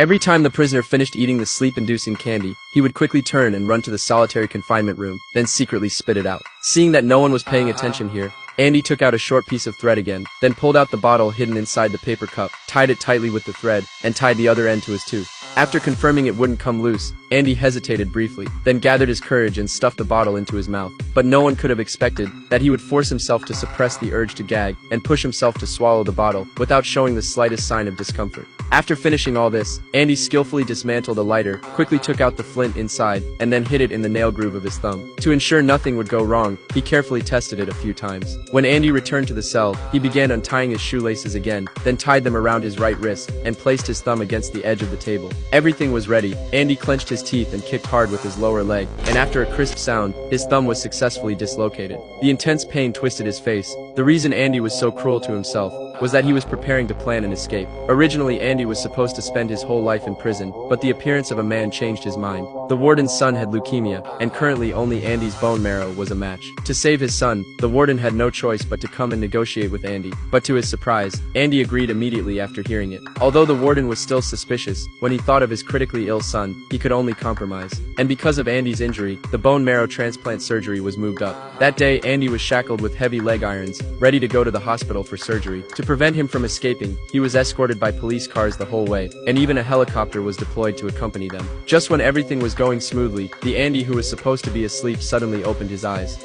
Every time the prisoner finished eating the sleep-inducing candy, he would quickly turn and run to the solitary confinement room, then secretly spit it out. Seeing that no one was paying attention here, Andy took out a short piece of thread again, then pulled out the bottle hidden inside the paper cup, tied it tightly with the thread, and tied the other end to his tooth. After confirming it wouldn't come loose, Andy hesitated briefly, then gathered his courage and stuffed the bottle into his mouth. But no one could have expected that he would force himself to suppress the urge to gag and push himself to swallow the bottle without showing the slightest sign of discomfort. After finishing all this, Andy skillfully dismantled a lighter, quickly took out the flint inside, and then hid it in the nail groove of his thumb. To ensure nothing would go wrong, he carefully tested it a few times. When Andy returned to the cell, he began untying his shoelaces again, then tied them around his right wrist, and placed his thumb against the edge of the table. Everything was ready. Andy clenched his teeth and kicked hard with his lower leg, and after a crisp sound, his thumb was successfully dislocated. The intense pain twisted his face. The reason Andy was so cruel to himself was that he was preparing to plan an escape. Originally, Andy was supposed to spend his whole life in prison, but the appearance of a man changed his mind. The warden's son had leukemia, and currently only Andy's bone marrow was a match. To save his son, the warden had no choice but to come and negotiate with Andy. But to his surprise, Andy agreed immediately after hearing it. Although the warden was still suspicious, when he thought of his critically ill son, he could only compromise. And because of Andy's injury, the bone marrow transplant surgery was moved up. That day, Andy was shackled with heavy leg irons, ready to go to the hospital for surgery. To prevent him from escaping, he was escorted by police cars the whole way, and even a helicopter was deployed to accompany them. Just when everything was going smoothly, the Andy who was supposed to be asleep suddenly opened his eyes.